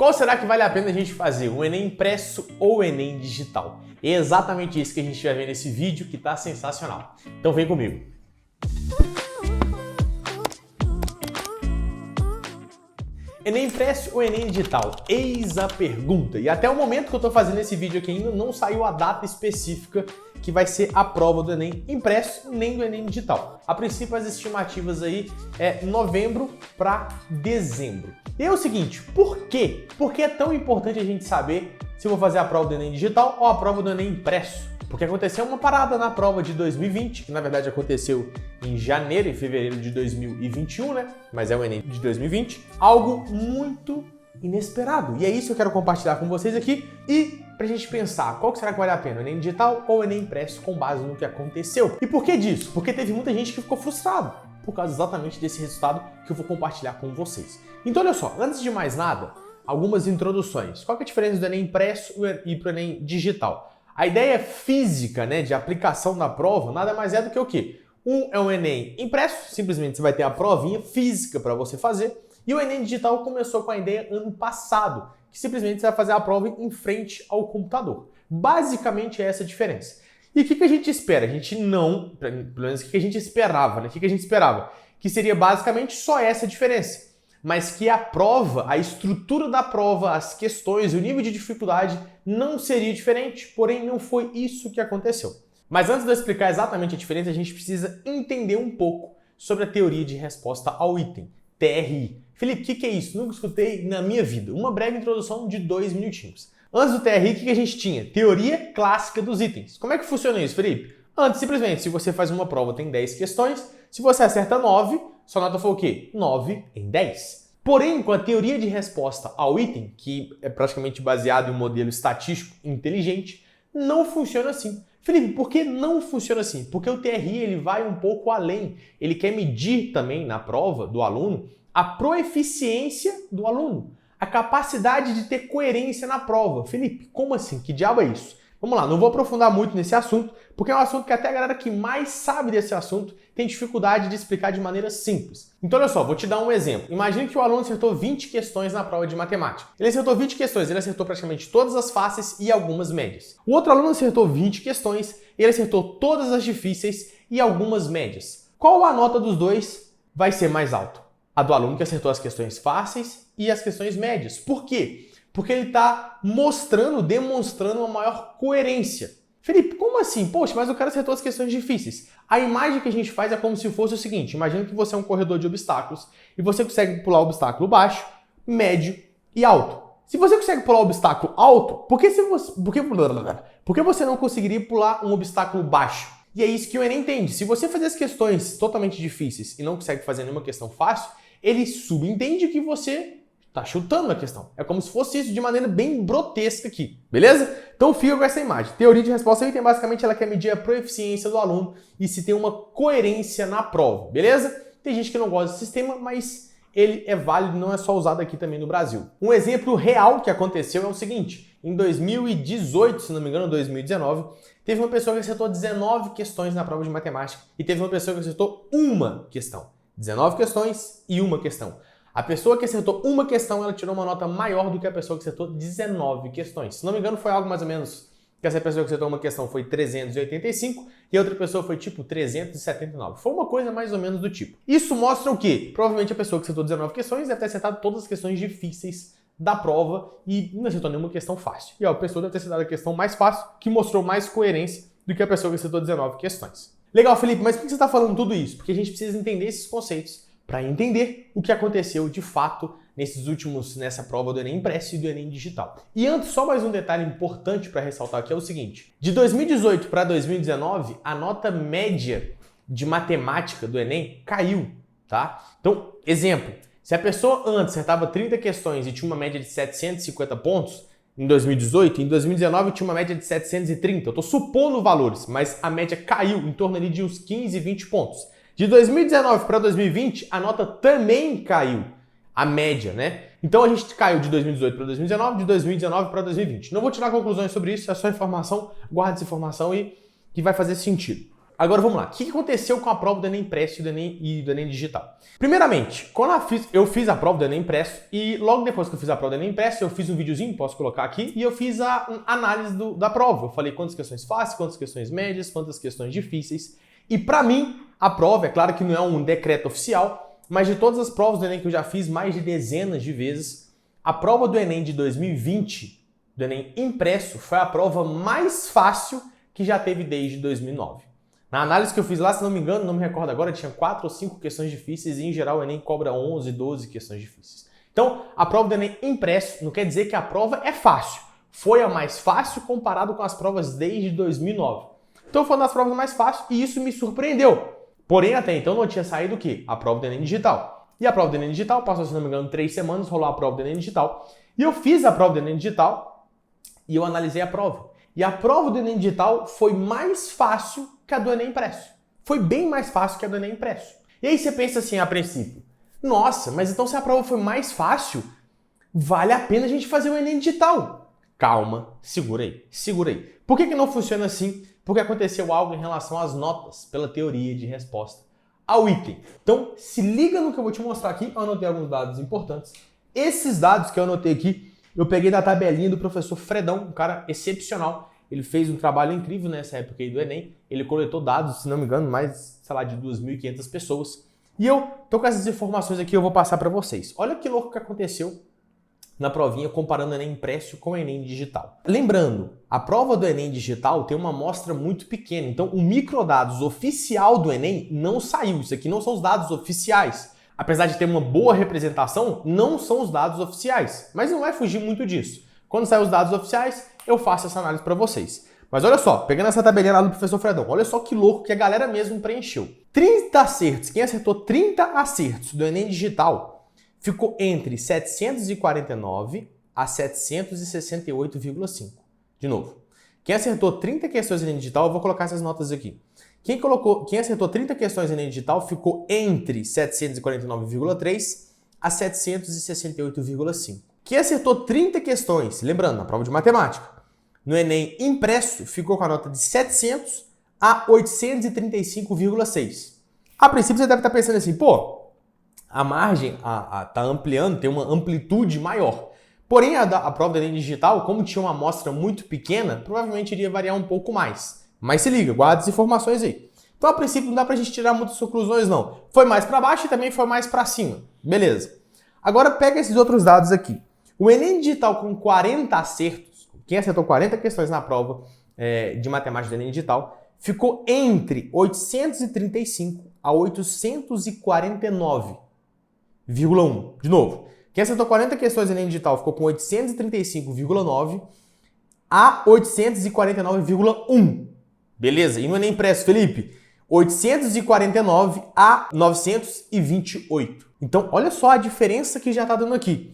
Qual será que vale a pena a gente fazer? O Enem impresso ou o Enem digital? É exatamente isso que a gente vai ver nesse vídeo que tá sensacional. Então vem comigo. Enem impresso ou Enem digital? Eis a pergunta. E até o momento que eu tô fazendo esse vídeo aqui ainda não saiu a data específica que vai ser a prova do Enem impresso nem do Enem digital. A princípio as estimativas aí é novembro para dezembro. E é o seguinte, por quê? Por que é tão importante a gente saber se eu vou fazer a prova do Enem digital ou a prova do Enem impresso? Porque aconteceu uma parada na prova de 2020, que na verdade aconteceu em janeiro e fevereiro de 2021, né? Mas é o Enem de 2020. Algo muito inesperado. E é isso que eu quero compartilhar com vocês aqui e pra gente pensar qual que será que vale a pena, o Enem digital ou o Enem impresso com base no que aconteceu. E por que disso? Porque teve muita gente que ficou frustrado por causa exatamente desse resultado que eu vou compartilhar com vocês. Então olha só, antes de mais nada, algumas introduções. Qual que é a diferença do Enem impresso e pro Enem digital? A ideia física, né, de aplicação da prova nada mais é do que o quê? Um é o Enem impresso, simplesmente você vai ter a provinha física para você fazer, e o Enem digital começou com a ideia ano passado, que simplesmente você vai fazer a prova em frente ao computador. Basicamente é essa a diferença. E o que a gente espera? A gente não, pelo menos o que a gente esperava, né? O que a gente esperava? Que seria basicamente só essa diferença. Mas que a prova, a estrutura da prova, as questões, o nível de dificuldade não seria diferente, porém não foi isso que aconteceu. Mas antes de eu explicar exatamente a diferença, a gente precisa entender um pouco sobre a teoria de resposta ao item, TRI. Felipe, o que é isso? Nunca escutei na minha vida. Uma breve introdução de 2 minutinhos. Antes do TRI, o que a gente tinha? Teoria clássica dos itens. Como é que funciona isso, Felipe? Antes, simplesmente, se você faz uma prova, tem 10 questões, se você acerta 9, sua nota foi o quê? 9 em 10. Porém, com a teoria de resposta ao item, que é praticamente baseado em um modelo estatístico inteligente, não funciona assim. Felipe, por que não funciona assim? Porque o TRI ele vai um pouco além. Ele quer medir também na prova do aluno a proeficiência do aluno, a capacidade de ter coerência na prova. Felipe, como assim? Que diabo é isso? Vamos lá, não vou aprofundar muito nesse assunto, porque é um assunto que até a galera que mais sabe desse assunto tem dificuldade de explicar de maneira simples. Então olha só, vou te dar um exemplo. Imagine que o aluno acertou 20 questões na prova de matemática. Ele acertou 20 questões, ele acertou praticamente todas as fáceis e algumas médias. O outro aluno acertou 20 questões, ele acertou todas as difíceis e algumas médias. Qual a nota dos dois vai ser mais alta? A do aluno que acertou as questões fáceis e as questões médias. Por quê? Porque ele está demonstrando uma maior coerência. Felipe, como assim? Poxa, mas o cara acertou as questões difíceis. A imagem que a gente faz é como se fosse o seguinte. Imagina que você é um corredor de obstáculos e você consegue pular o obstáculo baixo, médio e alto. Se você consegue pular o obstáculo alto, por que você não conseguiria pular um obstáculo baixo? E é isso que o Enem entende. Se você fazer as questões totalmente difíceis e não consegue fazer nenhuma questão fácil, ele subentende que você tá chutando a questão. É como se fosse isso de maneira bem grotesca aqui, beleza? Então fica com essa imagem. Teoria de resposta ao item, basicamente, ela quer medir a proeficiência do aluno e se tem uma coerência na prova, beleza? Tem gente que não gosta desse sistema, mas ele é válido, não é só usado aqui também no Brasil. Um exemplo real que aconteceu é o seguinte. Em 2018, se não me engano, 2019, teve uma pessoa que acertou 19 questões na prova de matemática e teve uma pessoa que acertou uma questão. 19 questões e uma questão. A pessoa que acertou uma questão, ela tirou uma nota maior do que a pessoa que acertou 19 questões. Se não me engano, foi algo mais ou menos que essa pessoa que acertou uma questão foi 385 e a outra pessoa foi tipo 379. Foi uma coisa mais ou menos do tipo. Isso mostra o quê? Provavelmente a pessoa que acertou 19 questões deve ter acertado todas as questões difíceis da prova e não acertou nenhuma questão fácil. E a pessoa deve ter acertado a questão mais fácil, que mostrou mais coerência do que a pessoa que acertou 19 questões. Legal, Felipe, mas por que você está falando tudo isso? Porque a gente precisa entender esses conceitos para entender o que aconteceu de fato nessa prova do Enem impresso e do Enem digital. E antes, só mais um detalhe importante para ressaltar aqui é o seguinte. De 2018 para 2019, a nota média de matemática do Enem caiu, tá? Então, exemplo, se a pessoa antes acertava 30 questões e tinha uma média de 750 pontos, em 2018, em 2019 tinha uma média de 730. Eu estou supondo valores, mas a média caiu em torno ali de uns 15, 20 pontos. De 2019 para 2020, a nota também caiu, a média, né? Então a gente caiu de 2018 para 2019, de 2019 para 2020. Não vou tirar conclusões sobre isso, é só informação, guarda essa informação e que vai fazer sentido. Agora vamos lá. O que aconteceu com a prova do Enem Impresso e do Enem Digital? Primeiramente, quando eu fiz a prova do Enem Impresso e logo depois que eu fiz a prova do Enem Impresso, eu fiz um videozinho, posso colocar aqui, e eu fiz a análise da prova. Eu falei quantas questões fáceis, quantas questões médias, quantas questões difíceis. E para mim, a prova, é claro que não é um decreto oficial, mas de todas as provas do Enem que eu já fiz mais de dezenas de vezes, a prova do Enem de 2020, do Enem Impresso, foi a prova mais fácil que já teve desde 2009. Na análise que eu fiz lá, se não me engano, não me recordo agora, tinha 4 ou 5 questões difíceis e em geral o Enem cobra 11, 12 questões difíceis. Então, a prova do Enem Impresso não quer dizer que a prova é fácil. Foi a mais fácil comparado com as provas desde 2009. Então foi uma das provas mais fáceis e isso me surpreendeu. Porém, até então não tinha saído o quê? A prova do Enem Digital. E a prova do Enem Digital passou, se não me engano, 3 semanas, rolou a prova do Enem Digital. E eu fiz a prova do Enem Digital e eu analisei a prova. E a prova do Enem Digital foi mais fácil que a do Enem Impresso. Foi bem mais fácil que a do Enem Impresso. E aí você pensa assim, a princípio, nossa, mas então se a prova foi mais fácil, vale a pena a gente fazer o Enem Digital. Calma, segura aí, segura aí. Por que não funciona assim? Porque aconteceu algo em relação às notas pela teoria de resposta ao item. Então, se liga no que eu vou te mostrar aqui. Eu anotei alguns dados importantes. Esses dados que eu anotei aqui, eu peguei da tabelinha do professor Fredão, um cara excepcional. Ele fez um trabalho incrível nessa época aí do Enem. Ele coletou dados, se não me engano, mais, sei lá, de 2.500 pessoas. E eu tô com essas informações aqui, eu vou passar para vocês. Olha que louco que aconteceu na provinha comparando o Enem Impresso com o Enem Digital. Lembrando, a prova do Enem Digital tem uma amostra muito pequena, então o microdados oficial do Enem não saiu. Isso aqui não são os dados oficiais. Apesar de ter uma boa representação, não são os dados oficiais. Mas não vai fugir muito disso. Quando saem os dados oficiais, eu faço essa análise para vocês. Mas olha só, pegando essa tabelinha lá do professor Fredão, olha só que louco que a galera mesmo preencheu. 30 acertos, quem acertou 30 acertos do Enem Digital ficou entre 749 a 768,5. De novo, quem acertou 30 questões em Enem Digital, eu vou colocar essas notas aqui. Quem acertou 30 questões em Enem Digital ficou entre 749,3 a 768,5. Quem acertou 30 questões, lembrando, na prova de matemática, no Enem Impresso, ficou com a nota de 700 a 835,6. A princípio você deve estar pensando assim, pô, a margem tá ampliando, tem uma amplitude maior. Porém, a prova do Enem Digital, como tinha uma amostra muito pequena, provavelmente iria variar um pouco mais. Mas se liga, guarda as informações aí. Então, a princípio, não dá pra gente tirar muitas conclusões, não. Foi mais para baixo e também foi mais para cima. Beleza. Agora, pega esses outros dados aqui. O Enem Digital com 40 acertos, quem acertou 40 questões na prova de matemática do Enem Digital, ficou entre 835 a 849,1. De novo, quem acertou 40 questões do Enem Digital ficou com 835,9 a 849,1. Beleza? E no Enem Impresso, Felipe? 849 a 928. Então, olha só a diferença que já está dando aqui.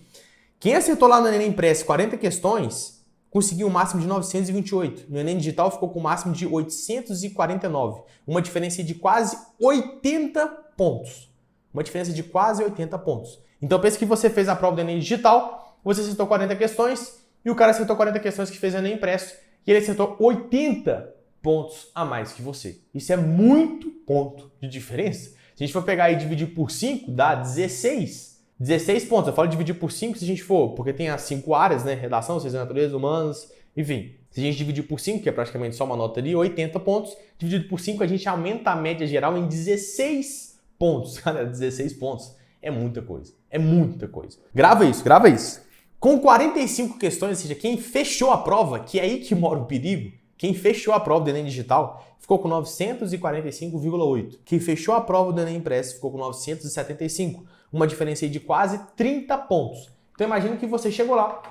Quem acertou lá no Enem Impresso 40 questões, conseguiu um máximo de 928. No Enem Digital ficou com um máximo de 849. Uma diferença de quase 80 pontos. Uma diferença de quase 80 pontos. Então pensa que você fez a prova do Enem Digital, você acertou 40 questões, e o cara acertou 40 questões que fez o Enem Impresso, e ele acertou 80 pontos a mais que você. Isso é muito ponto de diferença. Se a gente for pegar e dividir por 5, dá 16 pontos. Eu falo dividir por 5 se a gente for, porque tem as 5 áreas, né? Redação, ciência da natureza, humanas, enfim. Se a gente dividir por 5, que é praticamente só uma nota ali, 80 pontos, dividido por 5, a gente aumenta a média geral em 16 pontos. Galera, 16 pontos é muita coisa. É muita coisa. Grava isso, grava isso. Com 45 questões, ou seja, quem fechou a prova, que é aí que mora o perigo, quem fechou a prova do Enem Digital ficou com 945,8. Quem fechou a prova do Enem Impresso ficou com 975. Uma diferença aí de quase 30 pontos. Então imagina que você chegou lá,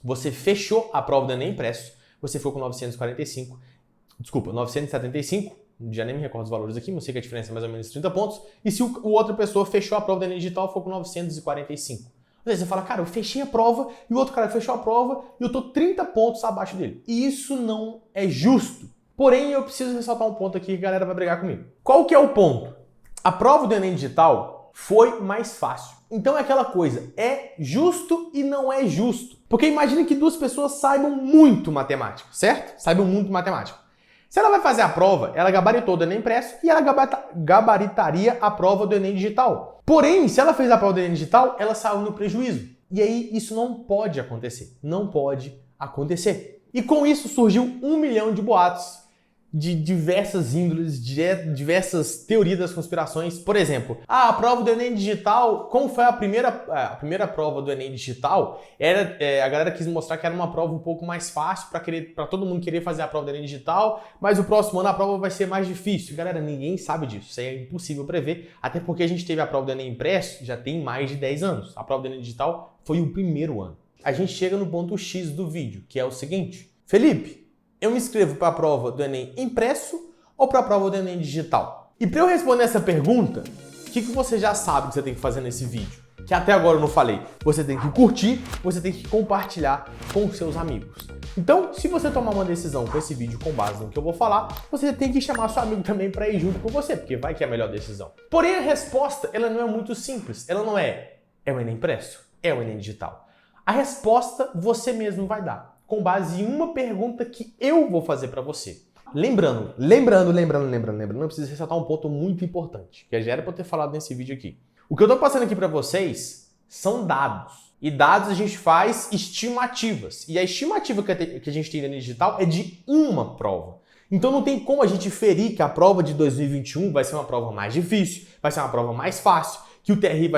você fechou a prova do Enem Impresso, você ficou com 975, já nem me recordo os valores aqui, mas sei que a diferença é mais ou menos 30 pontos. E se o outra pessoa fechou a prova do Enem Digital, ficou com 945. Às vezes você fala, cara, eu fechei a prova e o outro cara fechou a prova e eu tô 30 pontos abaixo dele. E isso não é justo. Porém, eu preciso ressaltar um ponto aqui que a galera vai brigar comigo. Qual que é o ponto? A prova do Enem Digital foi mais fácil. Então é aquela coisa, é justo e não é justo. Porque imagine que duas pessoas saibam muito matemática, certo? Saibam muito matemática. Se ela vai fazer a prova, ela gabaritou do Enem impresso e ela gabaritaria a prova do Enem digital. Porém, se ela fez a prova do Enem digital, ela saiu no prejuízo. E aí isso não pode acontecer. Não pode acontecer. E com isso surgiu 1 milhão de boatos de diversas índoles, diversas teorias das conspirações. Por exemplo, a prova do Enem digital, como foi a primeira prova do Enem digital, a galera quis mostrar que era uma prova um pouco mais fácil para todo mundo querer fazer a prova do Enem digital, mas o próximo ano a prova vai ser mais difícil. Galera, ninguém sabe disso, isso aí é impossível prever, até porque a gente teve a prova do Enem impresso já tem mais de 10 anos. A prova do Enem digital foi o primeiro ano. A gente chega no ponto X do vídeo, que é o seguinte: Felipe, eu me inscrevo para a prova do Enem impresso ou para a prova do Enem digital? E para eu responder essa pergunta, o que você já sabe que você tem que fazer nesse vídeo? Que até agora eu não falei. Você tem que curtir, você tem que compartilhar com os seus amigos. Então, se você tomar uma decisão com esse vídeo com base no que eu vou falar, você tem que chamar seu amigo também para ir junto com você, porque vai que é a melhor decisão. Porém, a resposta, ela não é muito simples. Ela não é o Enem impresso, é o Enem digital. A resposta você mesmo vai dar, com base em uma pergunta que eu vou fazer para você. Lembrando, não precisa ressaltar um ponto muito importante, que já era para eu ter falado nesse vídeo aqui. O que eu tô passando aqui para vocês são dados. E dados a gente faz estimativas. E a estimativa que a gente tem no Enem digital é de uma prova. Então não tem como a gente inferir que a prova de 2021 vai ser uma prova mais difícil, vai ser uma prova mais fácil, que o TRI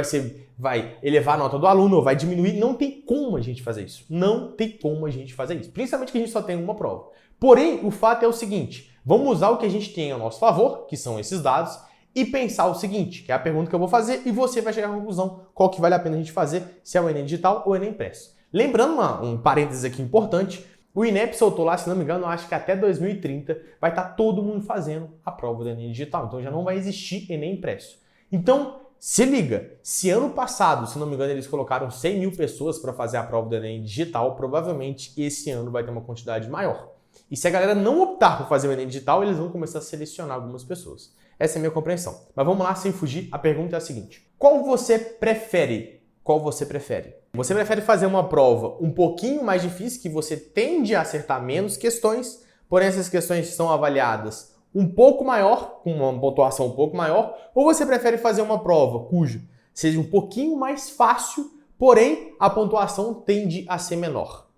vai elevar a nota do aluno ou vai diminuir. Não tem como a gente fazer isso. Não tem como a gente fazer isso. Principalmente que a gente só tem uma prova. Porém, o fato é o seguinte: vamos usar o que a gente tem ao nosso favor, que são esses dados, e pensar o seguinte, que é a pergunta que eu vou fazer, e você vai chegar à conclusão qual que vale a pena a gente fazer, se é o Enem digital ou o Enem impresso. Lembrando um parênteses aqui importante, o INEP soltou lá, se não me engano, acho que até 2030 vai estar todo mundo fazendo a prova do Enem digital. Então já não vai existir Enem impresso. Então, se liga, se ano passado, se não me engano, eles colocaram 100 mil pessoas para fazer a prova do Enem digital, provavelmente esse ano vai ter uma quantidade maior. E se a galera não optar por fazer o Enem digital, eles vão começar a selecionar algumas pessoas. Essa é a minha compreensão. Mas vamos lá, sem fugir, a pergunta é a seguinte: qual você prefere? Qual você prefere? Você prefere fazer uma prova um pouquinho mais difícil, que você tende a acertar menos questões, porém essas questões são avaliadas um pouco maior, com uma pontuação um pouco maior, ou você prefere fazer uma prova cujo seja um pouquinho mais fácil, porém a pontuação tende a ser menor?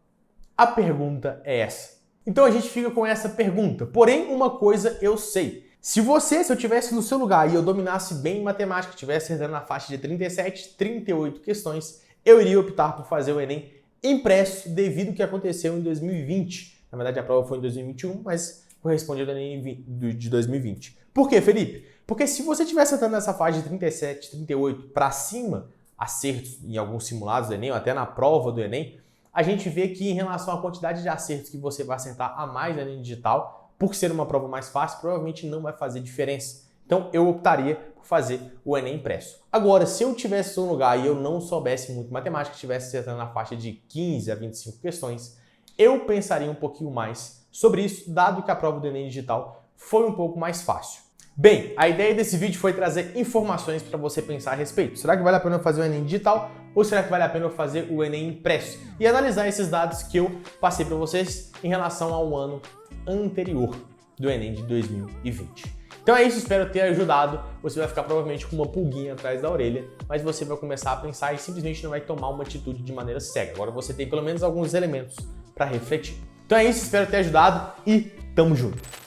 A pergunta é essa. Então a gente fica com essa pergunta. Porém, uma coisa eu sei. Se eu tivesse no seu lugar e eu dominasse bem matemática, estivesse acertando na faixa de 37, 38 questões, eu iria optar por fazer o Enem impresso devido ao que aconteceu em 2020. Na verdade, a prova foi em 2021, mas corresponde ao Enem de 2020. Por quê, Felipe? Porque se você estivesse acertando nessa faixa de 37, 38 para cima, acertos em alguns simulados do Enem, ou até na prova do Enem, a gente vê que em relação à quantidade de acertos que você vai acertar a mais no Enem digital, por ser uma prova mais fácil, provavelmente não vai fazer diferença. Então eu optaria por fazer o Enem impresso. Agora, se eu tivesse no lugar e eu não soubesse muito matemática, estivesse acertando na faixa de 15 a 25 questões, eu pensaria um pouquinho mais sobre isso, dado que a prova do Enem digital foi um pouco mais fácil. Bem, a ideia desse vídeo foi trazer informações para você pensar a respeito. Será que vale a pena eu fazer o Enem digital ou será que vale a pena eu fazer o Enem impresso? E analisar esses dados que eu passei para vocês em relação ao ano anterior do Enem de 2020. Então é isso, espero ter ajudado. Você vai ficar provavelmente com uma pulguinha atrás da orelha, mas você vai começar a pensar e simplesmente não vai tomar uma atitude de maneira cega. Agora você tem pelo menos alguns elementos para refletir. Então é isso, espero ter ajudado e tamo junto!